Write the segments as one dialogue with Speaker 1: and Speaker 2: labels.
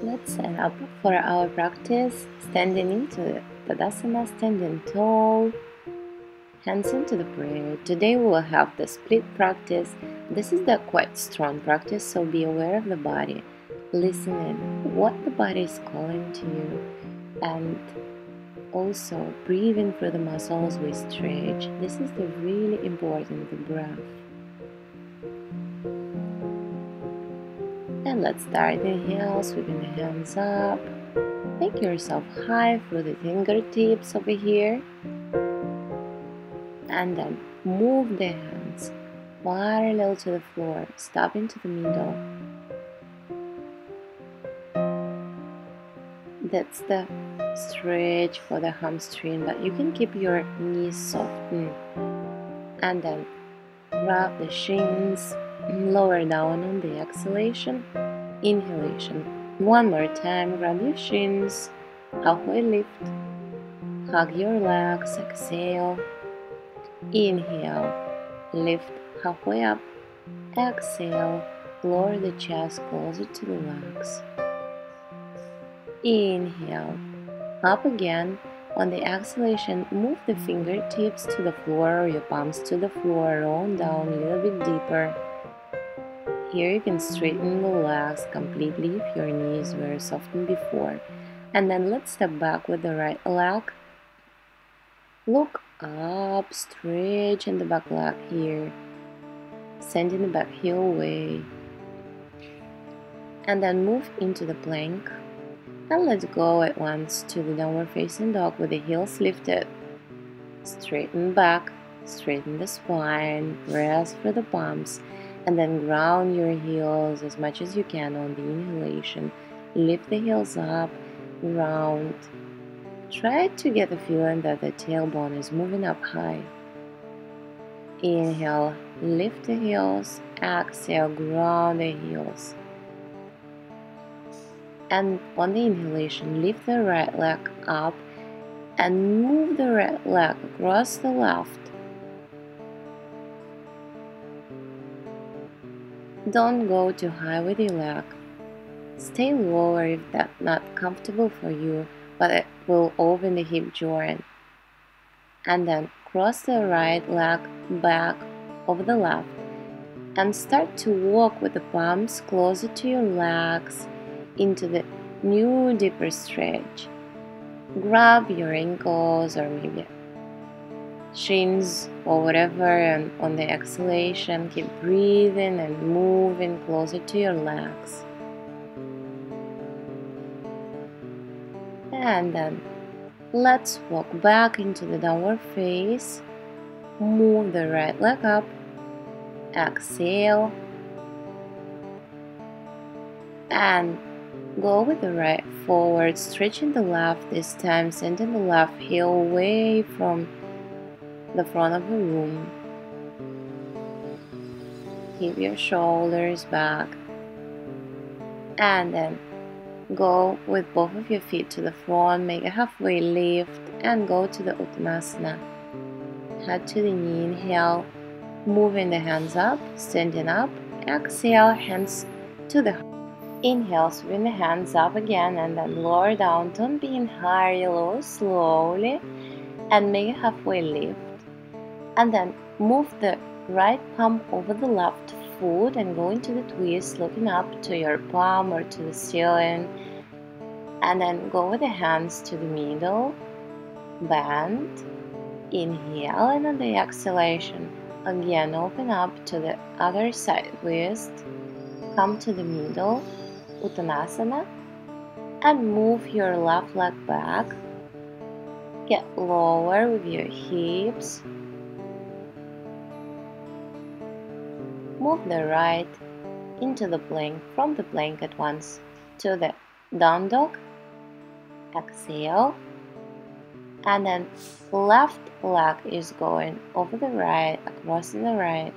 Speaker 1: Let's set up for our practice, standing into Tadasana, standing tall, hands into the prayer. Today we will have the split practice. This is the quite strong practice, so be aware of the body. Listening what the body is calling to you, and also breathing through the muscles we stretch. This is the really important, the breath. And let's start. Inhale, sweeping the hands up. Make yourself high through the fingertips over here. And then move the hands parallel to the floor. Stop into the middle. That's the stretch for the hamstring, but you can keep your knees softened. And then grab the shins, lower down on the exhalation, inhalation. One more time, grab your shins, halfway lift, hug your legs, exhale, inhale, lift halfway up, exhale, lower the chest closer to the legs. Inhale, up again. On the exhalation, move the fingertips to the floor or your palms to the floor, roll down a little bit deeper. Here you can straighten the legs completely if your knees were softened before. And then let's step back with the right leg. Look up, stretch in the back leg here. Sending the back heel away. And then move into the plank. And let's go at once to the downward facing dog with the heels lifted. Straighten back, straighten the spine, rest for the palms, and then ground your heels as much as you can on the inhalation. Lift the heels up, ground. Try to get the feeling that the tailbone is moving up high. Inhale, lift the heels, exhale, ground the heels. And on the inhalation, lift the right leg up and move the right leg across the left. Don't go too high with your leg. Stay lower if that's not comfortable for you, but it will open the hip joint. And then cross the right leg back over the left and start to walk with the palms closer to your legs into the new deeper stretch. Grab your ankles or maybe shins or whatever, and on the exhalation keep breathing and moving closer to your legs. And then let's walk back into the downward face. Move the right leg up, exhale, and go with the right forward, stretching the left this time, sending the left heel away from the front of the room. Keep your shoulders back. And then go with both of your feet to the front, make a halfway lift, and go to the Uttanasana. Head to the knee, inhale, moving the hands up, standing up, exhale, hands to the heart. Inhale, swing the hands up again and then lower down. Don't be in hurry, lower slowly and make a halfway lift. And then move the right palm over the left foot and go into the twist, looking up to your palm or to the ceiling. And then go with the hands to the middle, bend, inhale, and on the exhalation, again open up to the other side twist, come to the middle, Uttanasana, and move your left leg back. Get lower with your hips. Move the right into the plank, from the plank at once to the down dog. Exhale. And then left leg is going over the right, across the right.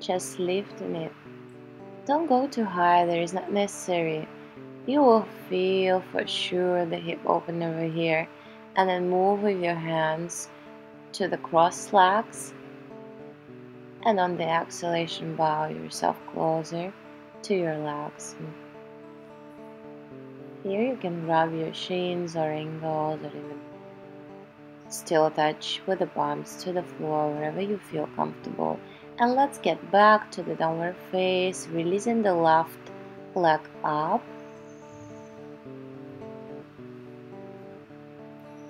Speaker 1: Just lifting it. Don't go too high, there is not necessary. You will feel for sure the hip open over here. And then move with your hands to the crossed legs. And on the exhalation, bow yourself closer. to your legs. Here you can rub your shins or ankles or even still touch with the palms to the floor wherever you feel comfortable. And let's get back to the downward face, releasing the left leg up.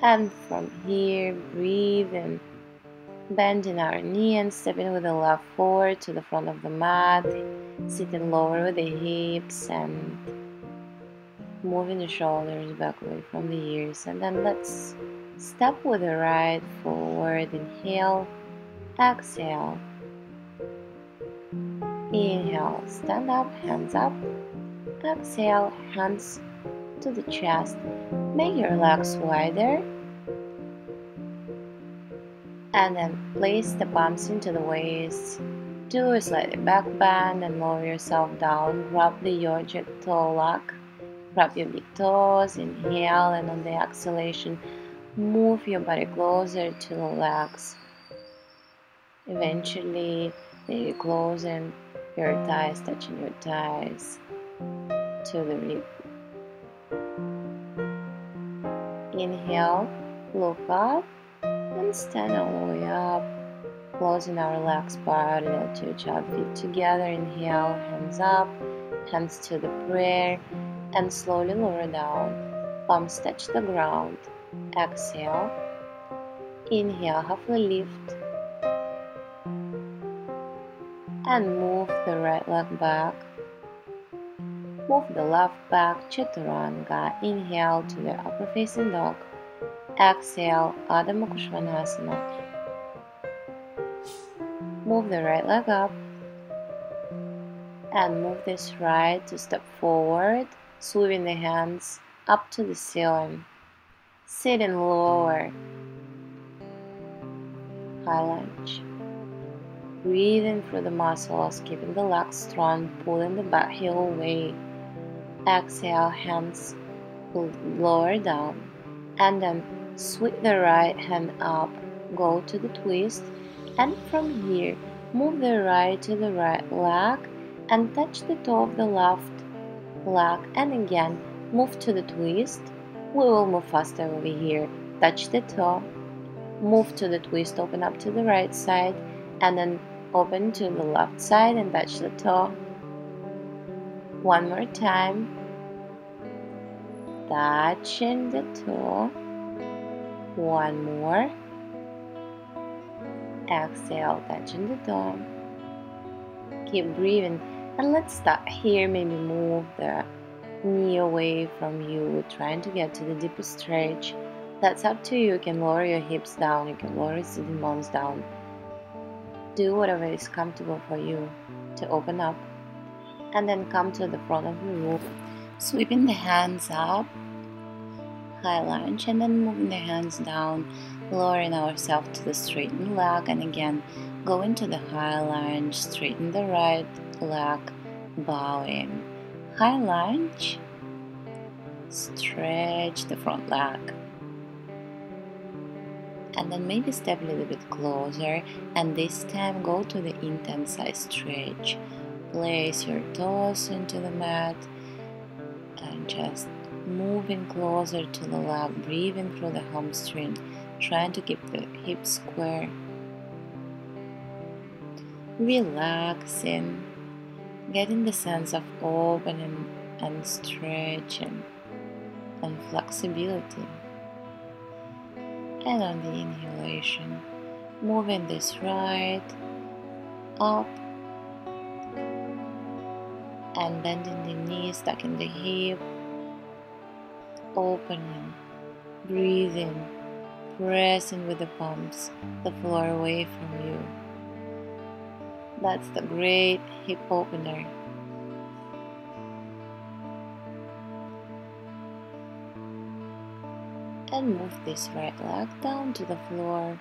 Speaker 1: And from here, breathe in, bending our knee and stepping with the left forward to the front of the mat, sitting lower with the hips and moving the shoulders back away from the ears. And then let's step with the right forward. Inhale, exhale. Inhale, stand up, hands up. Exhale, hands to the chest. Make your legs wider. And then place the palms into the waist. Do a slightly back bend and lower yourself down. Grab the yogic toe lock. Grab your big toes. Inhale, and on the exhalation, move your body closer to the legs. Eventually, maybe closing your thighs, touching your thighs to the rib. Inhale, look up and stand all the way up, closing our legs parallel to each other, feet together. Inhale, hands up, hands to the prayer, and slowly lower down. Palms touch the ground. Exhale. Inhale, halfway lift. And move the right leg back. Move the left back, Chaturanga. Inhale to the upper facing dog. Exhale, Adho Mukha Svanasana. Move the right leg up. And move this right to step forward, sweeping the hands up to the ceiling. Sitting lower. High lunge. Breathing through the muscles, keeping the legs strong, pulling the back heel away. Exhale, hands lower down. And then sweep the right hand up, go to the twist. And from here, move the right to the right leg and touch the toe of the left leg. And again, move to the twist. We will move faster over here. Touch the toe. Move to the twist, open up to the right side. And then open to the left side and touch the toe. One more time. Touching the toe. One more. Exhale, touching the toe. Keep breathing. And let's start here. Maybe move the knee away from you, trying to get to the deepest stretch. That's up to you. You can lower your hips down. You can lower your sitting bones down. Do whatever is comfortable for you to open up. And then come to the front of the room. Sweeping the hands up. High lunge. And then moving the hands down. Lowering ourselves to the straightened leg. And again, go into the high lunge. Straighten the right leg. Bowing. High lunge. Stretch the front leg. And then maybe step a little bit closer, and this time go to the intense side stretch. Place your toes into the mat and just moving closer to the leg, breathing through the hamstring, trying to keep the hips square. Relaxing, getting the sense of opening and stretching and flexibility. And on the inhalation, moving this right up and bending the knees, tucking the hip, opening, breathing, pressing with the palms the floor away from you. That's the great hip opener. And move this right leg down to the floor.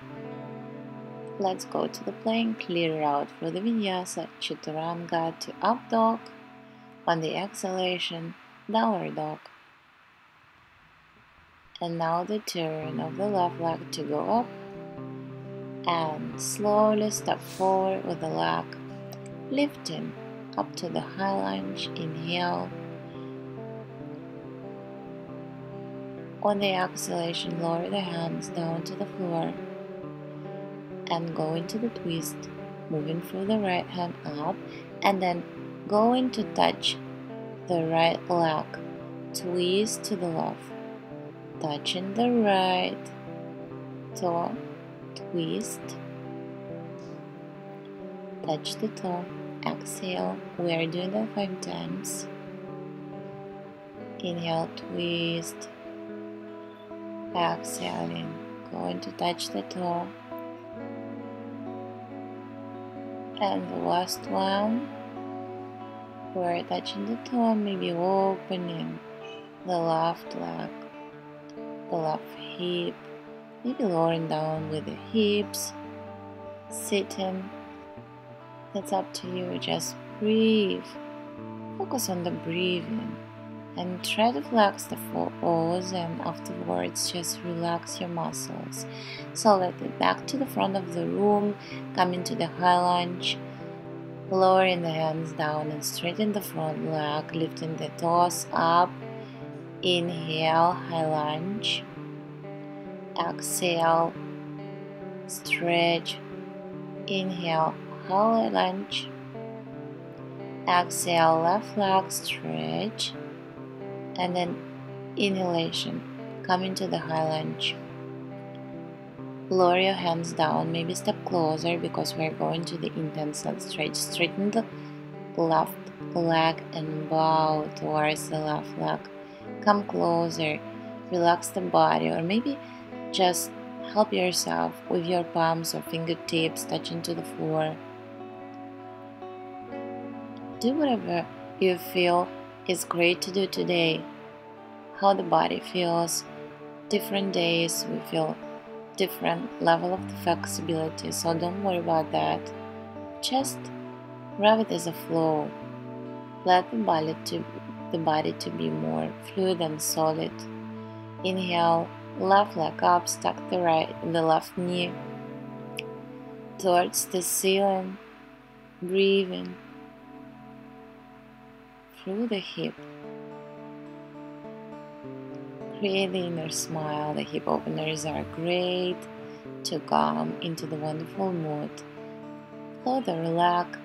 Speaker 1: Let's go to the plank, clear out for the vinyasa, chaturanga to up dog. On the exhalation, downward dog. And now the turn of the left leg to go up. And slowly step forward with the leg, lifting up to the high lunge. Inhale. On the exhalation, lower the hands down to the floor and go into the twist, moving through the right hand up, and then going to touch the right leg, twist to the left, touching the right toe, twist, touch the toe, exhale. We are doing that 5 times. Inhale, twist, exhaling, going to touch the toe. And the last one, we're touching the toe, maybe opening the left leg, the left hip, maybe lowering down with the hips, sitting. That's up to you. Just breathe. Focus on the breathing and try to flex the toes, and afterwards just relax your muscles. So let it back to the front of the room, come into the high lunge, lowering the hands down and straighten the front leg, lifting the toes up. Inhale, high lunge. Exhale, stretch. Inhale, high lunge. Exhale, left leg, stretch. And then inhalation, come into the high lunge. Lower your hands down, maybe step closer because we're going to the intense stretch. Straighten the left leg and bow towards the left leg. Come closer, relax the body, or maybe just help yourself with your palms or fingertips touching to the floor. Do whatever you feel is great to do today. How the body feels. Different days we feel different level of flexibility, so don't worry about that. Just grab it as a flow. Let the body to be more fluid and solid. Inhale, left leg up, stack the left knee towards the ceiling, breathing through the hip. Create the inner smile. The hip openers are great to come into the wonderful mood. Flow the relax,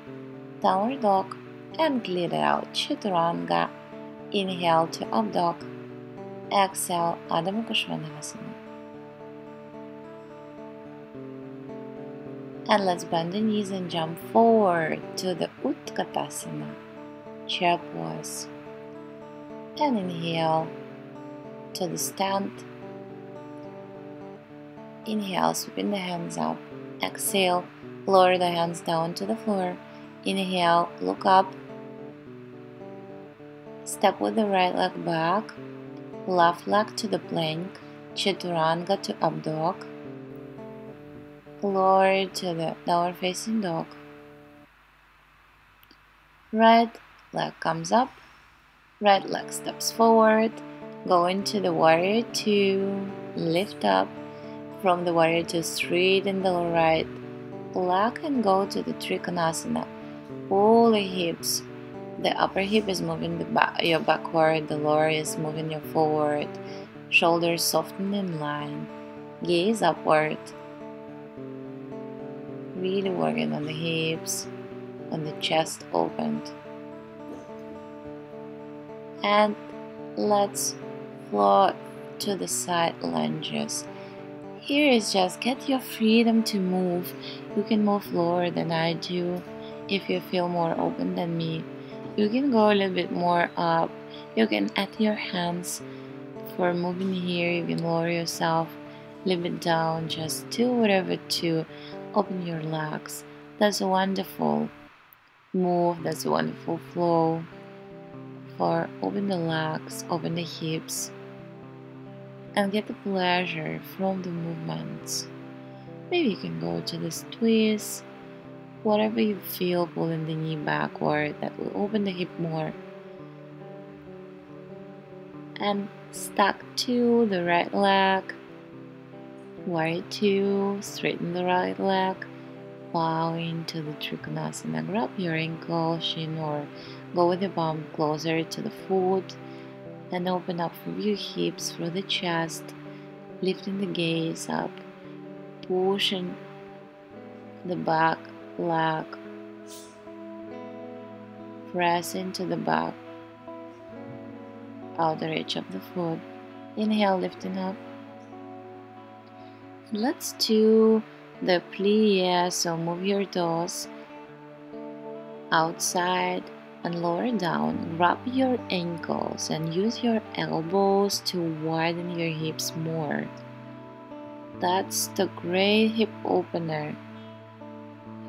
Speaker 1: downward dog, and clear it out. Chaturanga. Inhale to up dog. Exhale, Adho Mukha Svanasana. And let's bend the knees and jump forward to the Utkatasana, chair pose. And inhale to the stand. Inhale, sweeping the hands up. Exhale, lower the hands down to the floor. Inhale, look up. Step with the right leg back. Left leg to the plank. Chaturanga to up dog. Lower to the downward facing dog. Right leg comes up. Right leg steps forward. Go into the warrior 2, lift up from the warrior 2, straighten the right leg and go to the Trikonasana. Pull the hips, the upper hip is moving your backward, the lower is moving your forward, shoulders soften in line, gaze upward, really working on the hips, on the chest opened. And let's float to the side lunges. Here is just get your freedom to move. You can move lower than I do if you feel more open than me. You can go a little bit more up. You can add your hands for moving here. You can lower yourself a little bit down. Just do whatever to open your legs. That's a wonderful move. That's a wonderful flow for open the legs, open the hips, and get the pleasure from the movements. Maybe you can go to this twist, whatever you feel, pulling the knee backward, that will open the hip more. And stack to the right leg, warrior 2, straighten the right leg, bow into the Trikonasana. Grab your ankle, shin, or go with your palm closer to the foot and open up through your hips, through the chest, lifting the gaze up, pushing the back leg, press into the back, outer edge of the foot. Inhale, lifting up. Let's do the plie, so move your toes outside and lower down. Grab your ankles and use your elbows to widen your hips more. That's the great hip opener.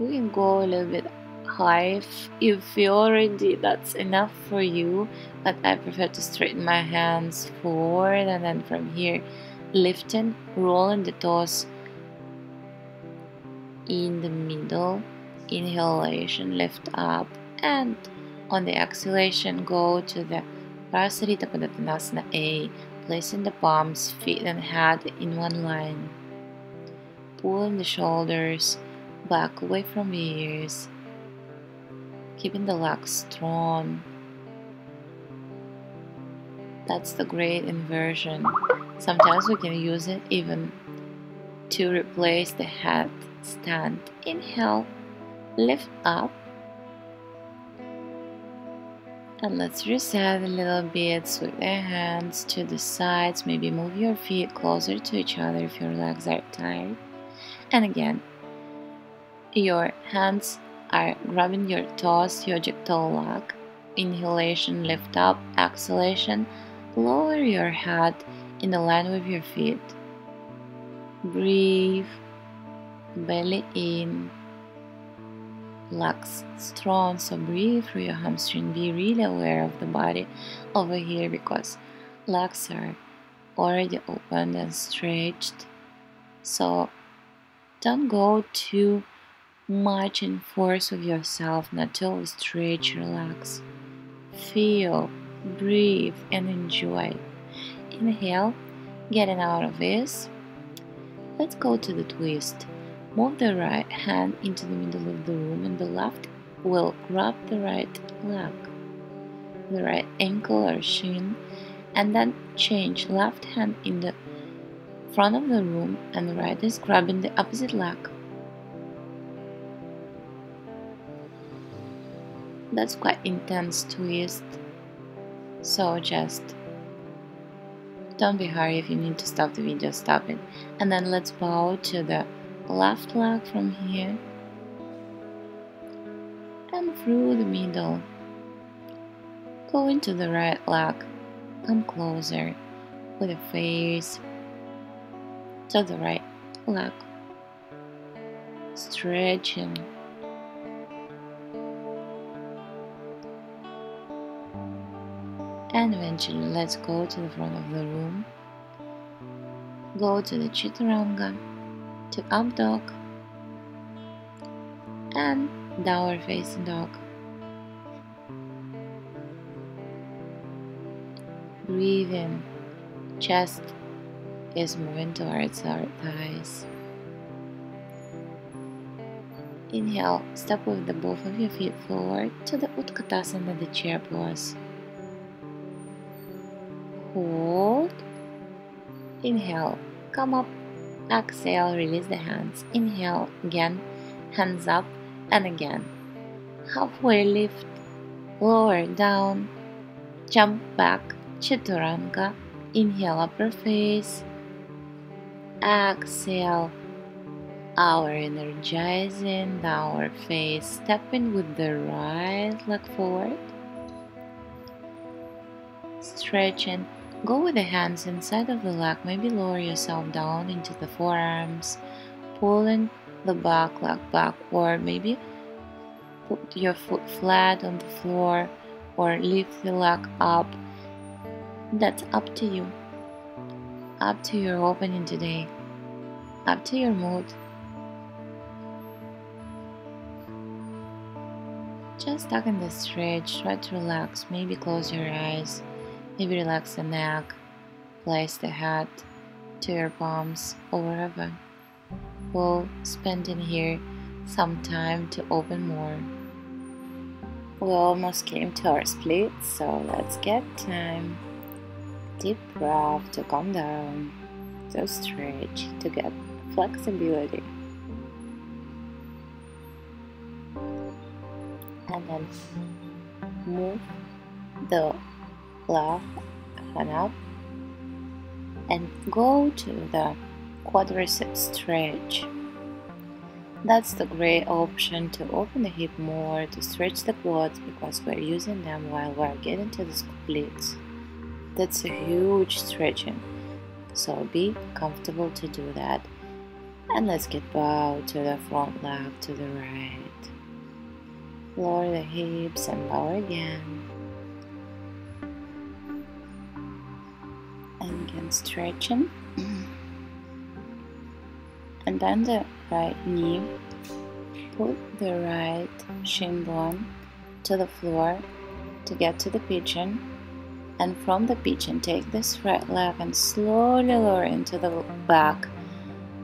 Speaker 1: You can go a little bit high if you feel already that's enough for you, but I prefer to straighten my hands forward and then from here lifting, rolling the toes in the middle. Inhalation, lift up, and on the exhalation go to the Parasarita Padottanasana A, placing the palms, feet and head in one line. Pulling the shoulders back away from the ears, keeping the legs strong. That's the great inversion. Sometimes we can use it even to replace the head stand. Inhale, lift up, and let's reset a little bit. Sweep the hands to the sides, maybe move your feet closer to each other if your legs are tired. And again, your hands are grabbing your toes, yogic toe lock. Inhalation, lift up. Exhalation, lower your head in line with your feet. Breathe, belly in, legs strong, so breathe through your hamstring. Be really aware of the body over here because legs are already open and stretched. So don't go too much in force with yourself, not to always stretch, relax. Feel, breathe, and enjoy. Inhale, getting out of this. Let's go to the twist. Move the right hand into the middle of the room and the left will grab the right leg, the right ankle or shin, and then change left hand in the front of the room and the right is grabbing the opposite leg. That's quite intense twist, so just don't be hurry. If you need to stop the video, stop it. And then let's bow to the left leg from here and through the middle. Go into the right leg, come closer with the face to the right leg, stretching. And eventually let's go to the front of the room, go to the Chaturanga, to up dog and downward facing dog. Breathe in, chest is moving towards our thighs. Inhale, step with the both of your feet forward to the Utkatasana, the chair pose. Hold. Inhale, come up. Exhale, release the hands. Inhale, again, hands up and again. Halfway lift, lower down, jump back, Chaturanga. Inhale, upper face. Exhale, our energizing downward face. Stepping with the right leg forward. Stretching. Go with the hands inside of the leg, maybe lower yourself down into the forearms, pulling the back leg backward, maybe put your foot flat on the floor or lift the leg up. That's up to you, up to your opening today, up to your mood. Just tuck in the stretch, try to relax, maybe close your eyes. Maybe relax the neck, place the head to your palms or wherever. We'll spend in here some time to open more. We almost came to our split, so let's get time. Deep breath to calm down, to stretch, to get flexibility. And then move the left hand up and go to the quadricep stretch. That's the great option to open the hip more, to stretch the quads because we're using them while we're getting to the splits. That's a huge stretching, so be comfortable to do that. And let's get bow to the front leg to the right. Lower the hips and bow again. And again stretching. And bend the right knee. Put the right shin bone to the floor to get to the pigeon. And from the pigeon, take this right leg and slowly lower into the back,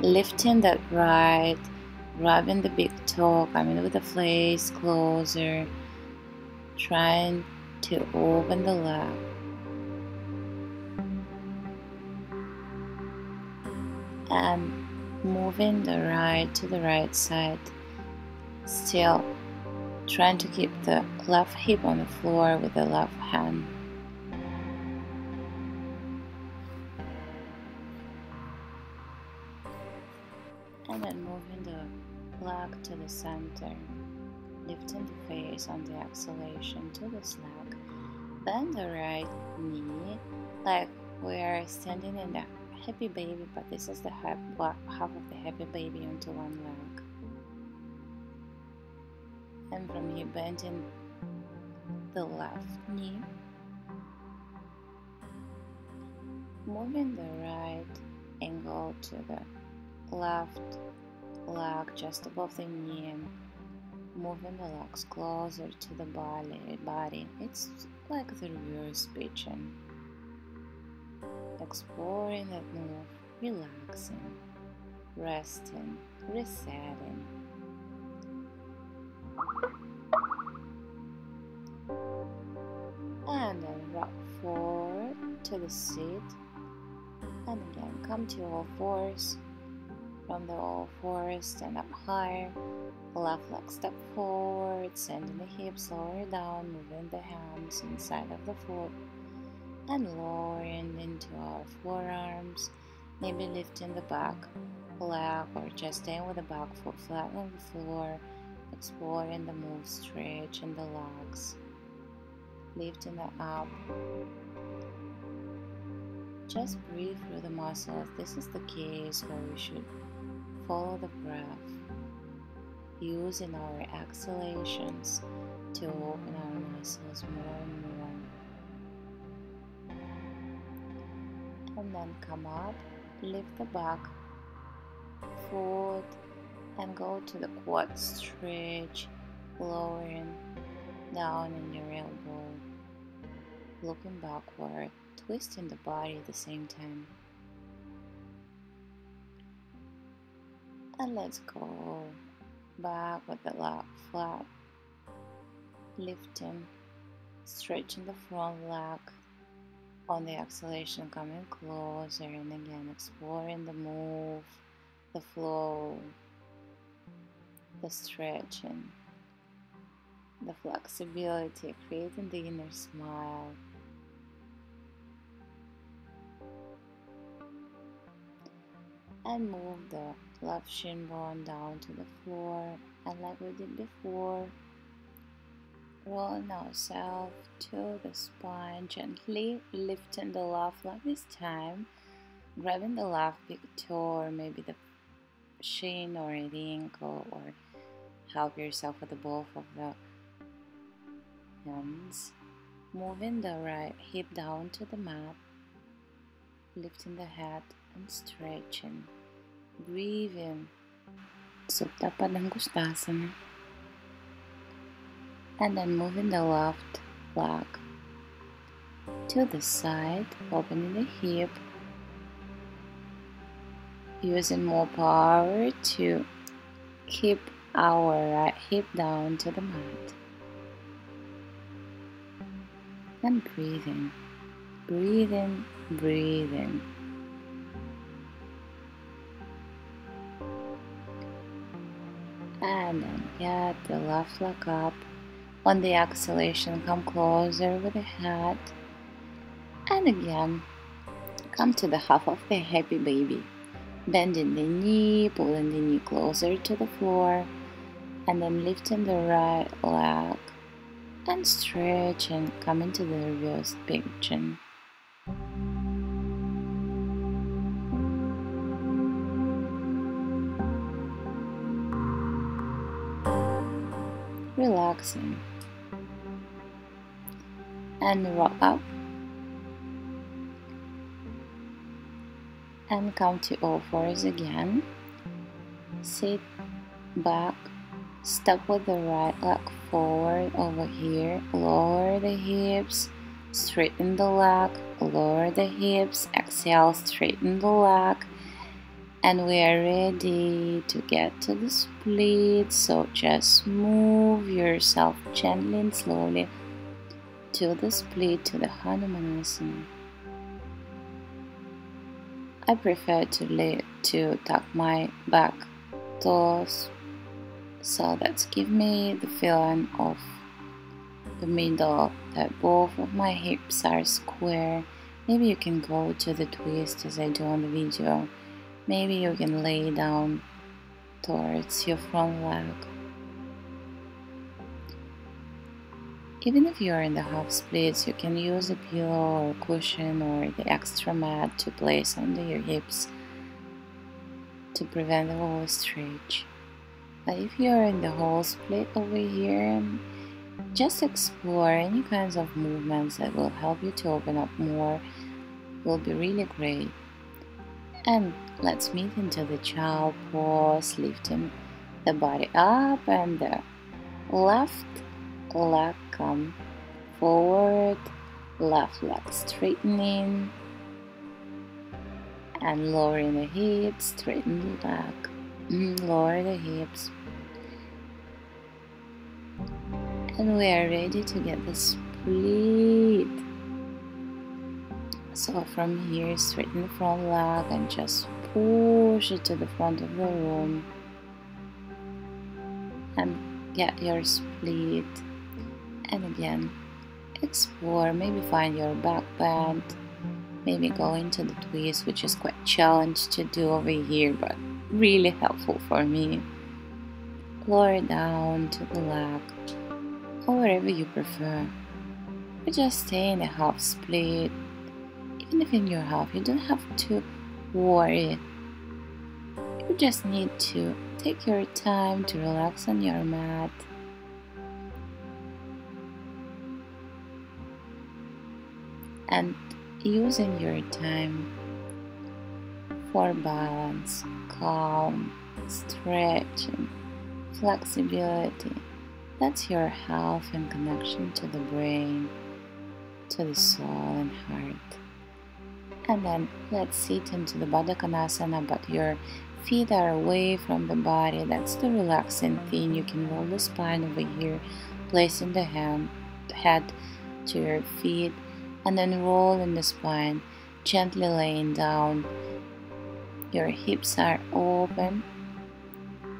Speaker 1: lifting that right, grabbing the big toe, coming with the face closer, trying to open the leg. And moving the right to the right side, still trying to keep the left hip on the floor with the left hand. And then moving the leg to the center, lifting the face on the exhalation to the slack. Bend the right knee like we're standing in the happy baby, but this is the half of the happy baby onto one leg. And from here, bending the left knee, moving the right angle to the left leg just above the knee, and moving the legs closer to the body. It's like the reverse pigeon. Exploring that move, relaxing, resting, resetting. And then rock forward to the seat. And again, come to all fours. From the all fours, stand up higher. Left leg step forward, sending the hips lower down, moving the hands inside of the foot. And lowering into our forearms, maybe lifting the back leg or just staying with the back foot flat on the floor, exploring the move, stretch in the legs, lifting it up. Just breathe through the muscles. This is the case where we should follow the breath, using our exhalations to open our muscles more and more. And then come up, lift the back foot and go to the quad stretch, lowering down in your elbow, looking backward, twisting the body at the same time. And let's go back with the leg flat, lifting, stretching the front leg. On the exhalation, coming closer, and again exploring the move, the flow, the stretching, the flexibility, creating the inner smile. And move the left shin bone down to the floor, and like we did before, rolling ourselves to the spine, gently lifting the left leg this time, grabbing the left big toe or maybe the shin or the ankle, or help yourself with the both of the hands, moving the right hip down to the mat, lifting the head and stretching, breathing, Supta Padangusthasana. And then moving the left leg to the side, opening the hip, using more power to keep our right hip down to the mat. And breathe in, breathe in, breathe in. And then get the left leg up. On the exhalation, come closer with the head. And again, come to the half of the happy baby. Bending the knee, pulling the knee closer to the floor. And then lifting the right leg. And stretch and come into the reversed pigeon. Relaxing. And rock up. And come to all fours again. Sit back. Step with the right leg forward over here. Lower the hips. Straighten the leg. Lower the hips. Exhale, straighten the leg. And we are ready to get to the split. So just move yourself gently and slowly to the split, to the Hanumanasana. I prefer to tuck my back toes, so that's give me the feeling of the middle, that both of my hips are square. Maybe you can go to the twist as I do on the video. Maybe you can lay down towards your front leg. Even if you are in the half splits, you can use a pillow or cushion or the extra mat to place under your hips to prevent the whole stretch. But if you are in the whole split over here, just explore any kinds of movements that will help you to open up more. Will be really great. And let's meet into the child pose, lifting the body up and the left leg come forward, left leg straightening and lowering the hips, straighten the leg, lower the hips. And we are ready to get the split. So from here, straighten the front leg and just push it to the front of the room and get your split. And again, explore, maybe find your back bend, maybe go into the twist, which is quite challenging to do over here, but really helpful for me. Lower down to the leg, or wherever you prefer. Or just stay in a half split. Even if in your half, you don't have to worry. You just need to take your time to relax on your mat. And using your time for balance, calm, stretching, flexibility. That's your health and connection to the brain, to the soul and heart. And then let's sit into the Konasana, but your feet are away from the body. That's the relaxing thing. You can roll the spine over here, placing the head to your feet, and then roll in the spine, gently laying down. Your hips are open.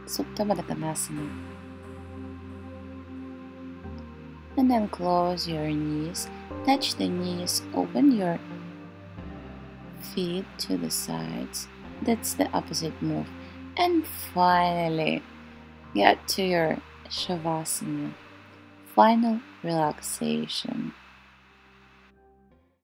Speaker 1: Supta Konasana. And then close your knees, touch the knees, open your feet to the sides. That's the opposite move. And finally, get to your Shavasana, final relaxation.